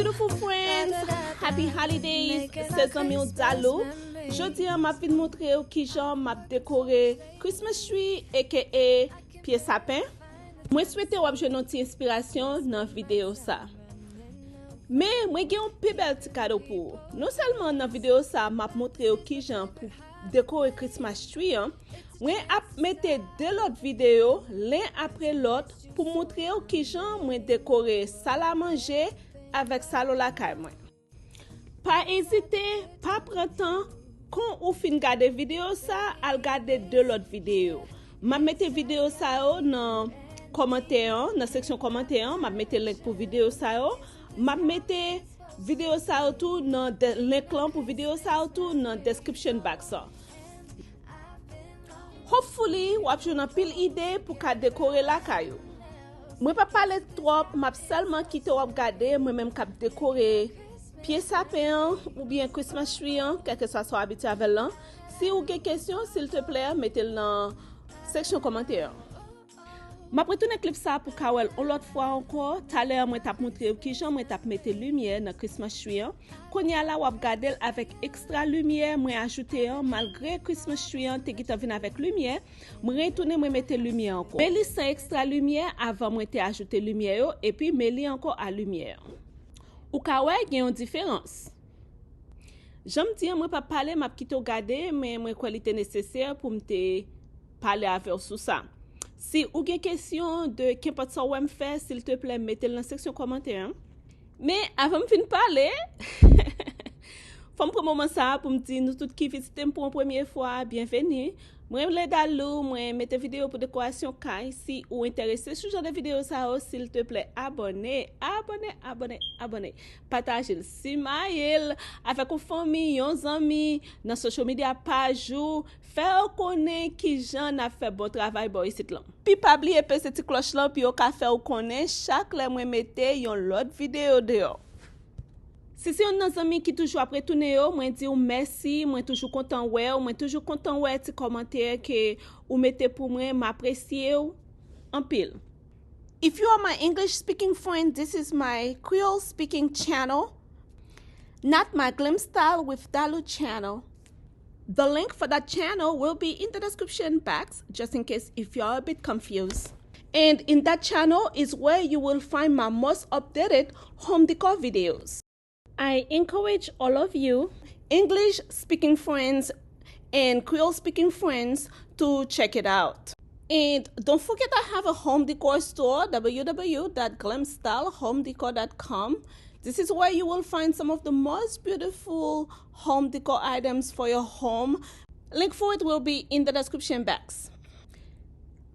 beautiful friends, happy holidays, c'est amis au Dalo. Jodya m'a fin montrer qui j'en m'a décoré Christmas tree aka pied sapin. Moi souhaite ou avoir une petite inspiration dans vidéo ça. Mais moi j'ai un plus bel petit cadeau pour. Non seulement dans vidéo ça m'a montré qui j'en pour décorer Christmas tree, moi a mettre deux autres vidéos l'un après l'autre pour montrer qui j'en moi décorer salle à manger avec salon la caille. Pas hésiter, pas prendre temps quand ou fin regarder vidéo ça, à regarder deux autres vidéos. M'a mettre vidéo ça dans commentaire, dans section commentaire, m'a mettre link pour vidéo ça, m'a mettre vidéo ça tout dans link là pour vidéo ça tout dans description box. Hopefully, vous avez une pile idée pour décorer la caillou. Moi pas parler trop, m'a seulement quitter ou regarder moi même cap décorer pied sapin ou bien Christmas tree, quel que soit habitué avec là. Si vous avez des questions, s'il te plaît, mettez-le dans section commentaire. Je vais retourner clip ça pour Kawel une autre fois encore. Tout à l'heure, je vais montrer qui j'en vais mettre lumière dans Christmas tree. Quand y a là, vous regardez avec extra lumière, je vais ajouter malgré Christmas tree, tu qui vient avec lumière, je vais retourner mettre lumière encore. Mais sans extra lumière avant moi ajouter lumière et puis mêler encore à lumière. Ou Kawel, il y a une différence. J'aime dire moi pas parler, m'a quitter regarder mais moi qualité nécessaire pour me parler avec sur ça. Si vous avez des questions de qu'importe ça me faire, s'il te plaît, mettez-le dans la section commentaire. Mais avant de finir parler, faut me prendre un moment ça pour me dire nous tous qui visitez pour la première fois, bienvenue. Moi les dalou, moi mettre vidéo pour décoration kai si ou intéressé ce genre de vidéo ça s'il te plaît, abonnez. Partagez si mail avec une famille, un ami dans social media page ou faire connaître qui j'en a fait bon travail bon ici là. Puis pas oublier petite cloche là puis au café ou connaître chaque les moi mettez une autre vidéo dehors. Si c'est un ami qui toujours après tourner moi dis merci, moi toujours content moi toujours content tes commentaires que ou mettez pour moi m'apprécier en pile. If you are my English speaking friend, this is my Creole speaking channel, not my Glam style with Dalu channel. The link for that channel will be in the description box just in case if you are a bit confused. And in that channel is where you will find my most updated home decor videos. I encourage all of you, English speaking friends and Creole speaking friends, to check it out. And don't forget I have a home decor store, www.glamstylehomedecor.com. This is where you will find some of the most beautiful home decor items for your home. Link for it will be in the description box.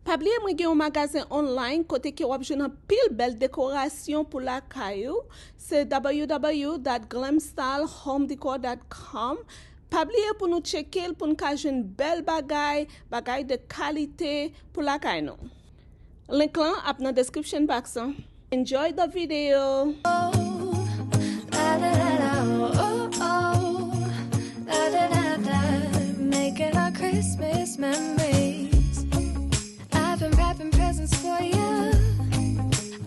Pas oublier moi gen un magasin online côté que vous avez pile belle décoration pour la caillou, c'est www.glamstylehomedecor.com. Pas oublier pour nous checker pour nous cacher une belle bagay de qualité pour la caillou. Link là up dans description box. Enjoy the video. Making our Christmas memories. I've been wrapping presents for you.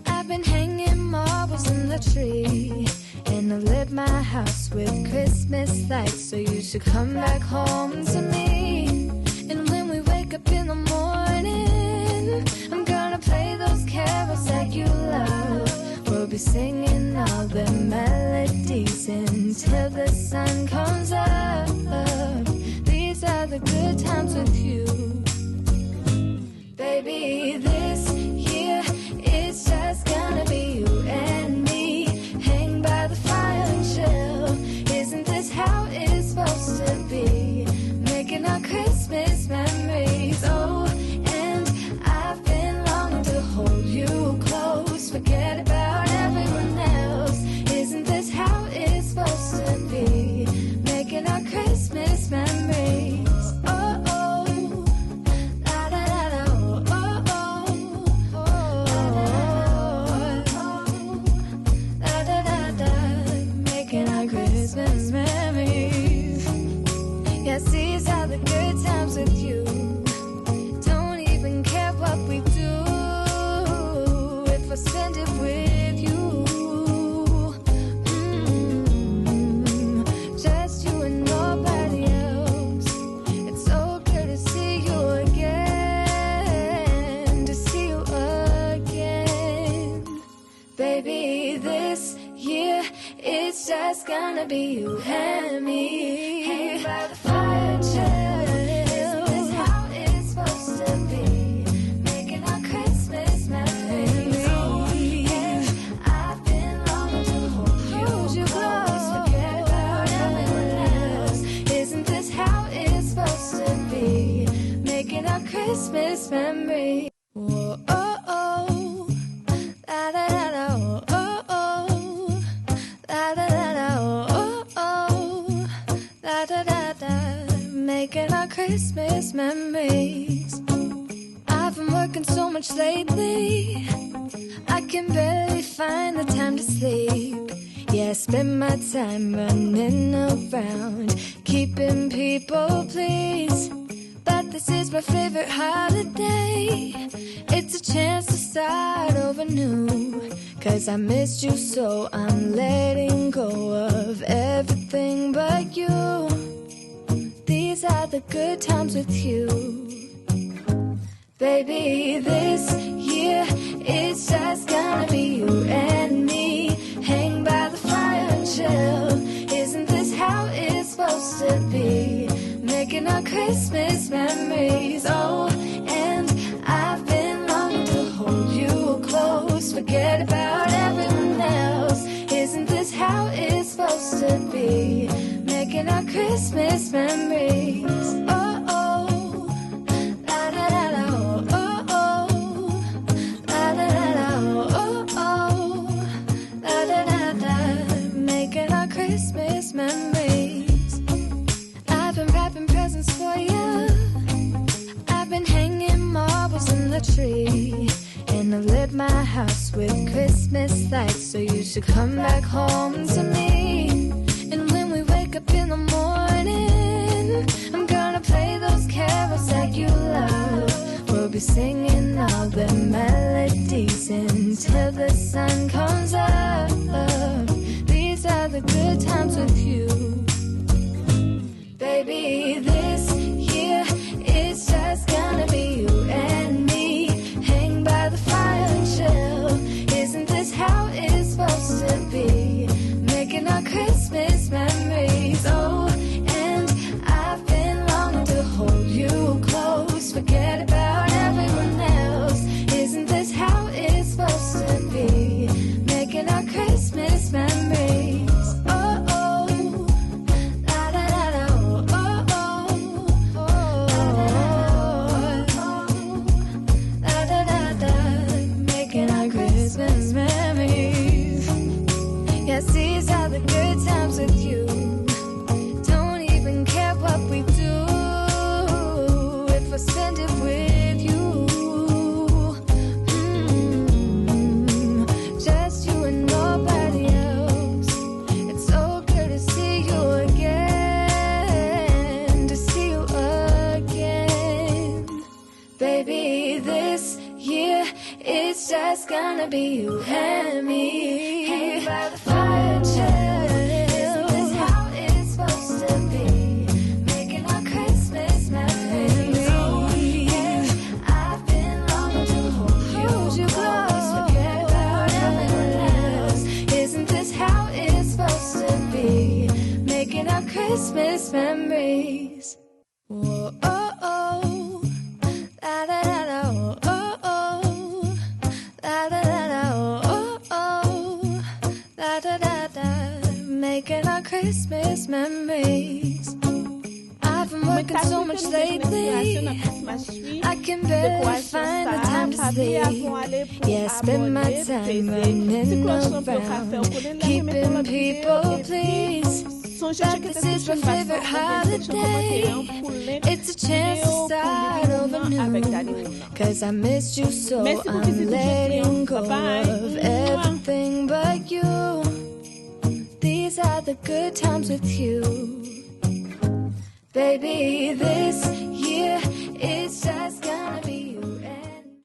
I've been hanging marbles in the tree. And I've lit my house with Christmas lights. So you should come back home to me. And when we wake up in the morning, I'm gonna play those carols that you love. We'll be singing all the melodies until the sun comes up. These are the good times with you. Baby, this year it's just gonna be you and me. Hang by the fire and chill. Isn't this how it's supposed to be? Making our Christmas memories. Oh, and I've been longing to hold you close. Forget about everyone else. Isn't this how it's supposed to be? Making our Christmas memories. Oh, oh. La, da, da, da, oh, oh, oh. Oh, la, da, da, da. Making our Christmas memories. Yes, these are the good times with you. gonna be you and me. Hang by the fire and chill. Isn't this how it's supposed to be? Making our Christmas memories. Oh, yeah. I've been longing to hold you close. Forget about everyone else. Isn't this how it's supposed to be? Making our Christmas memories. Whoa, oh, oh. La da da da, oh, oh, oh. La da da da, oh, oh, oh. La da da da. Making our Christmas memories. I've been working so much lately, I can barely find the time to sleep. Yeah, I spend my time running around, keeping people pleased. But this is my favorite holiday. It's a chance to start over new. 'Cause I missed you, so I'm letting go of everything but you. These are the good times with you. Baby, this year it's just gonna be you and me. Hang by the fire and chill. Isn't this how it's supposed to be? Making our Christmas memories. Oh, and I've been longing to hold you close. Forget about everyone else. Isn't this how it's supposed to be? Making our Christmas memories. Oh, oh. La da da da, oh, oh, oh. La da da da, oh, oh, oh. La da da da. Making our Christmas memories. I've been wrapping presents for you. I've been hanging marbles in the tree. And I've lit my house with Christmas lights. So you should come back home to me. And when we wake up in the morning, I'm gonna play those carols that you love. We'll be singing all the melodies until the sun comes up. These are the good times with you. Baby, this year it's just gonna be you and me. Hang by the fire and chill. Isn't this how it's supposed to be? Making our Christmas memories. Oh, and I've been longing to hold you close. Forget about everyone else. Isn't this how it's supposed to be? Making our Christmas memories. Oh, oh. La da da da, oh, oh, oh. La da da da. Making our Christmas memories. Yes, these are the good times with you. Don't even care what we do if I spend it with you. Just you and nobody else. It's so good to see you again. To see you again. Baby, this year it's just gonna be you and me. Hang by the fire and chill. Isn't this how it's supposed to be? Making our Christmas memories. Oh, yeah. I've been longing to hold you close. Forget about everyone else. Isn't this how it's supposed to be? Making our Christmas memories. Whoa, oh, oh. La da da da, oh, oh, oh. La da da da, oh, oh, oh. La da da da. Making our Christmas memories. I've been working so much lately, I can barely find the time to sleep. Yeah, I spend my time running around, keeping people pleased. But this is my favorite holiday. It's a chance to start over new. 'Cause I missed you, so I'm letting go of everything but you. These are the good times with you. Baby, this year